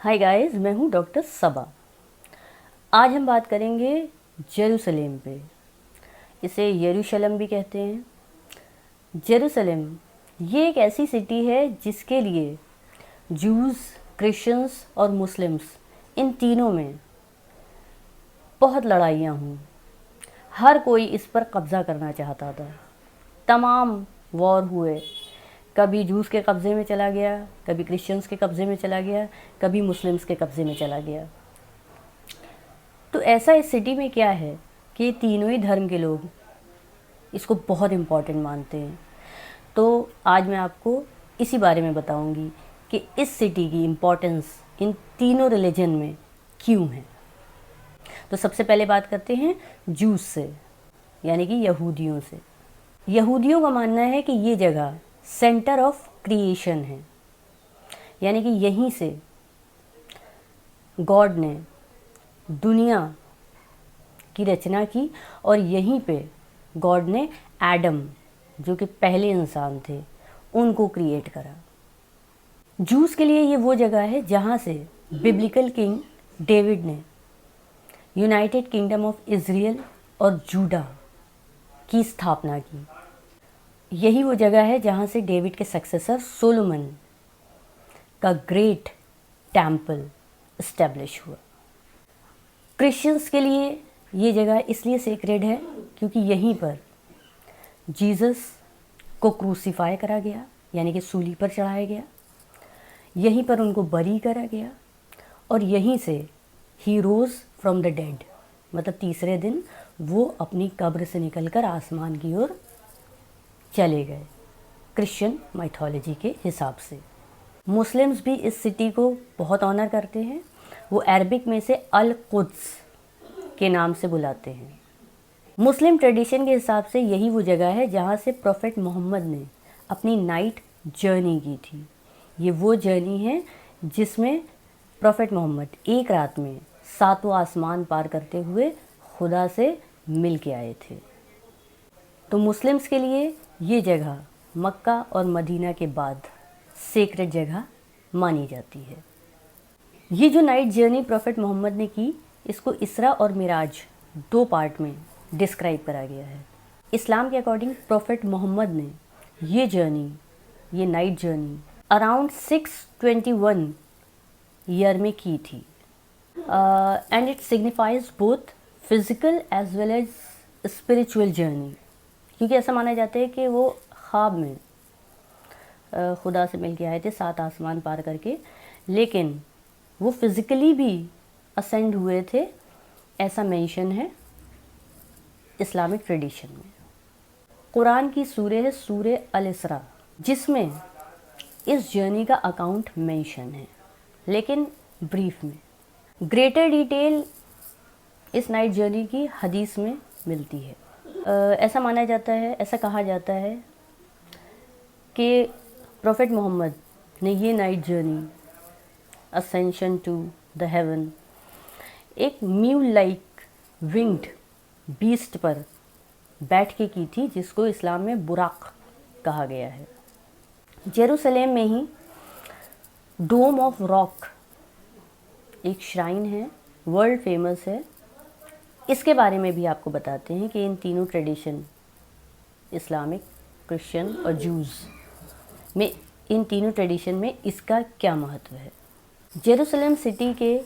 Hi guys, मैं हूँ doctor सबा। आज हम बात करेंगे जेरूसलेम पे। इसे यरूशलेम भी कहते हैं। जेरूसलेम ये एक ऐसी सिटी है जिसके लिए जूस, क्रिश्चियंस और मुस्लिम्स इन तीनों में बहुत लड़ाइयाँ हुई। हर कोई इस पर कब्ज़ा करना चाहता था। तमाम वॉर हुए। कभी जूस के कब्ज़े में चला गया, कभी क्रिश्चियंस के कब्ज़े में चला गया, कभी मुस्लिम्स के कब्ज़े में चला गया। तो ऐसा इस सिटी में क्या है कि तीनों ही धर्म के लोग इसको बहुत इम्पॉर्टेंट मानते हैं। तो आज मैं आपको इसी बारे में बताऊंगी कि इस सिटी की इम्पोर्टेंस इन तीनों रिलीजन में क्यों है। तो सबसे पहले बात करते हैं जूस से, यानी कि यहूदियों से। यहूदियों का मानना है कि ये जगह सेंटर ऑफ क्रिएशन है, यानी कि यहीं से गॉड ने दुनिया की रचना की और यहीं पे गॉड ने एडम, जो कि पहले इंसान थे, उनको क्रिएट करा। जूस के लिए ये वो जगह है जहाँ से बिब्लिकल किंग डेविड ने यूनाइटेड किंगडम ऑफ इज़राइल और जूडा की स्थापना की। यही वो जगह है जहाँ से डेविड के सक्सेसर सोलोमन का ग्रेट टेम्पल इस्टेब्लिश हुआ। क्रिश्चियंस के लिए ये जगह इसलिए सेक्रेड है क्योंकि यहीं पर जीसस को क्रूसीफाई करा गया, यानी कि सूली पर चढ़ाया गया। यहीं पर उनको बरी करा गया और यहीं से ही रोज़ फ्रॉम द डेड, मतलब तीसरे दिन वो अपनी कब्र से निकलकर आसमान की ओर चले गए, क्रिश्चियन माइथोलॉजी के हिसाब से। मुस्लिम्स भी इस सिटी को बहुत ऑनर करते हैं। वो अरबिक में से अल कुद्स के नाम से बुलाते हैं। मुस्लिम ट्रेडिशन के हिसाब से यही वो जगह है जहाँ से प्रोफेट मोहम्मद ने अपनी नाइट जर्नी की थी। ये वो जर्नी है जिसमें प्रोफेट मोहम्मद एक रात में 7 आसमान पार करते हुए खुदा से मिल के आए थे। तो मुस्लिम्स के लिए ये जगह मक्का और मदीना के बाद सेक्रेड जगह मानी जाती है। ये जो नाइट जर्नी प्रोफेट मोहम्मद ने की, इसको इसरा और मिराज 2 पार्ट में डिस्क्राइब करा गया है। इस्लाम के अकॉर्डिंग प्रोफेट मोहम्मद ने ये नाइट जर्नी अराउंड 621 ईयर में की थी। And it signifies both physical as well as spiritual journey, क्योंकि ऐसा माना जाता है कि वो ख्वाब में खुदा से मिल के आए थे 7 आसमान पार करके, लेकिन वो फिज़िकली भी असेंड हुए थे, ऐसा मेंशन है इस्लामिक ट्रेडिशन में। कुरान की सूरह है सूरह अल इसरा, जिसमें इस जर्नी का अकाउंट मेंशन है, लेकिन ब्रीफ में। ग्रेटर डिटेल इस नाइट जर्नी की हदीस में मिलती है। ऐसा माना जाता है, ऐसा कहा जाता है कि प्रोफेट मोहम्मद ने ये night journey ascension to the heaven एक म्यूल लाइक विंग्ड बीस्ट पर बैठ के की थी, जिसको इस्लाम में बुराक कहा गया है। जेरूसलेम में ही डोम ऑफ रॉक एक श्राइन है, वर्ल्ड फेमस है। इसके बारे में भी आपको बताते हैं कि इन तीनों ट्रेडिशन, इस्लामिक, क्रिश्चियन और जूस में, इन तीनों ट्रेडिशन में इसका क्या महत्व है। जेरूसलेम सिटी के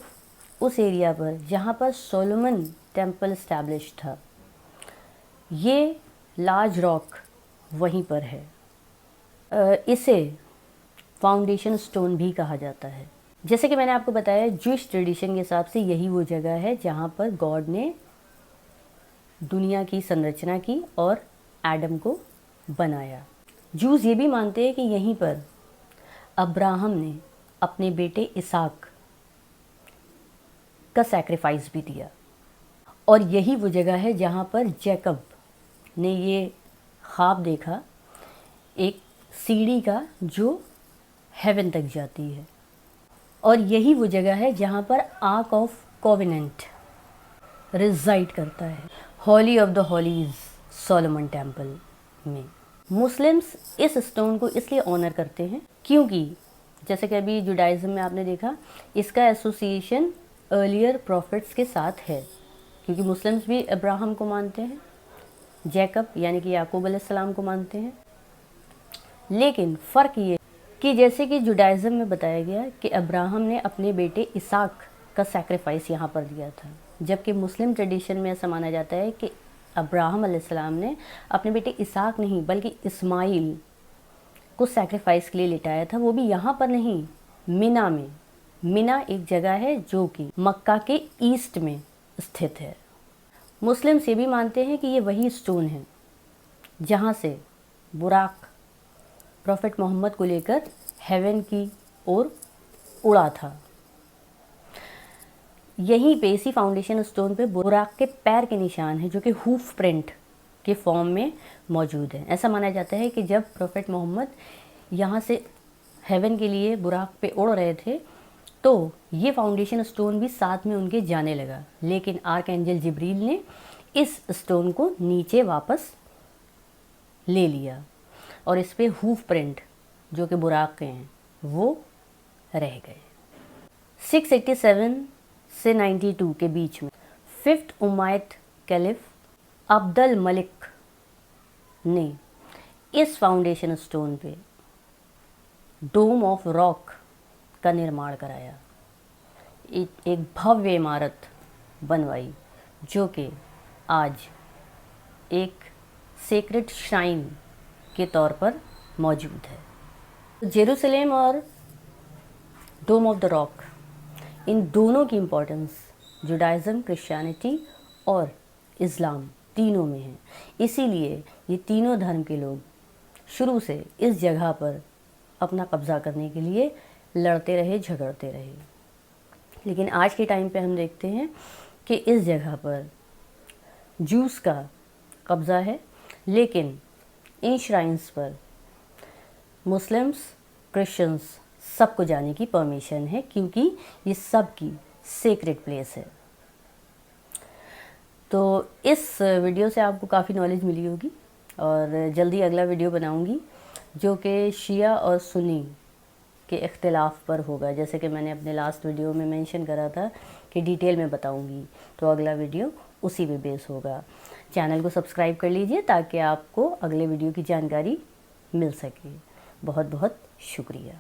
उस एरिया पर जहाँ पर सोलोमन टेम्पल इस्टेब्लिश था, ये लार्ज रॉक वहीं पर है। इसे फाउंडेशन स्टोन भी कहा जाता है। जैसे कि मैंने आपको बताया, जूश ट्रेडिशन के हिसाब से यही वो जगह है जहाँ पर गॉड ने दुनिया की संरचना की और एडम को बनाया। जूस ये भी मानते हैं कि यहीं पर अब्राहम ने अपने बेटे इसाक का सैक्रिफाइस भी दिया, और यही वो जगह है जहाँ पर जैकब ने ये ख्वाब देखा एक सीढ़ी का जो हेवन तक जाती है, और यही वो जगह है जहाँ पर आर्क ऑफ कोवेनेंट रिजाइड करता है, हॉली ऑफ द हॉलीज सोलोमन टेम्पल में। मुस्लिम्स इस स्टोन को इसलिए ऑनर करते हैं क्योंकि जैसे कि अभी जुडाइज़म में आपने देखा, इसका एसोसिएशन अर्लियर प्रॉफिट्स के साथ है, क्योंकि मुस्लिम्स भी अब्राहम को मानते हैं, जैकब यानी कि याकूब अलैहिस्सलाम को मानते हैं। लेकिन फ़र्क ये कि जैसे कि जुडाइज़म में बताया गया कि अब्राहम ने अपने बेटे इसाक का सैक्रिफाइस यहाँ पर दिया था, जबकि मुस्लिम ट्रेडिशन में ऐसा माना जाता है कि अब्राहम अलैहिस्सलाम ने अपने बेटे इसाक नहीं बल्कि इस्माइल को सैक्रिफाइस के लिए लिटाया था, वो भी यहाँ पर नहीं, मिना में। मिना एक जगह है जो कि मक्का के ईस्ट में स्थित है। मुस्लिम्स ये भी मानते हैं कि ये वही स्टोन है जहाँ से बुराक प्रॉफिट मोहम्मद को लेकर हेवन की ओर उड़ा था। यहीं पे इसी फाउंडेशन स्टोन पे बुराक के पैर के निशान हैं, जो कि हूफ प्रिंट के फॉर्म में मौजूद है। ऐसा माना जाता है कि जब प्रॉफिट मोहम्मद यहाँ से हेवन के लिए बुराक पे उड़ रहे थे तो ये फाउंडेशन स्टोन भी साथ में उनके जाने लगा, लेकिन आर्क एंजल जिब्रील ने इस स्टोन को नीचे वापस ले लिया और इस पे हूफ प्रिंट जो कि बुराक के हैं वो रह गए। 687 से 92 के बीच में 5th Umayyad caliph Abdul Malik ने इस फाउंडेशन स्टोन पे डोम ऑफ रॉक का निर्माण कराया, एक भव्य इमारत बनवाई जो कि आज एक सेक्रेड श्राइन के तौर पर मौजूद है। जेरूसलेम और डोम ऑफ द रॉक, इन दोनों की इम्पोर्टेंस जुडाइज़म, क्रिश्चियनिटी और इस्लाम तीनों में है। इसीलिए ये तीनों धर्म के लोग शुरू से इस जगह पर अपना कब्ज़ा करने के लिए लड़ते रहे, झगड़ते रहे। लेकिन आज के टाइम पे हम देखते हैं कि इस जगह पर जूस का कब्ज़ा है, लेकिन इन श्राइन्स पर मुस्लिम्स, क्रिश्चियंस सबको जाने की परमिशन है, क्योंकि ये सब की सेक्रेड प्लेस है। तो इस वीडियो से आपको काफ़ी नॉलेज मिली होगी और जल्दी अगला वीडियो बनाऊंगी जो कि शिया और सुन्नी के इख्तिलाफ़ पर होगा। जैसे कि मैंने अपने लास्ट वीडियो में मेंशन करा था कि डिटेल में बताऊंगी, तो अगला वीडियो उसी पे बेस होगा। चैनल को सब्सक्राइब कर लीजिए ताकि आपको अगले वीडियो की जानकारी मिल सके। बहुत बहुत शुक्रिया।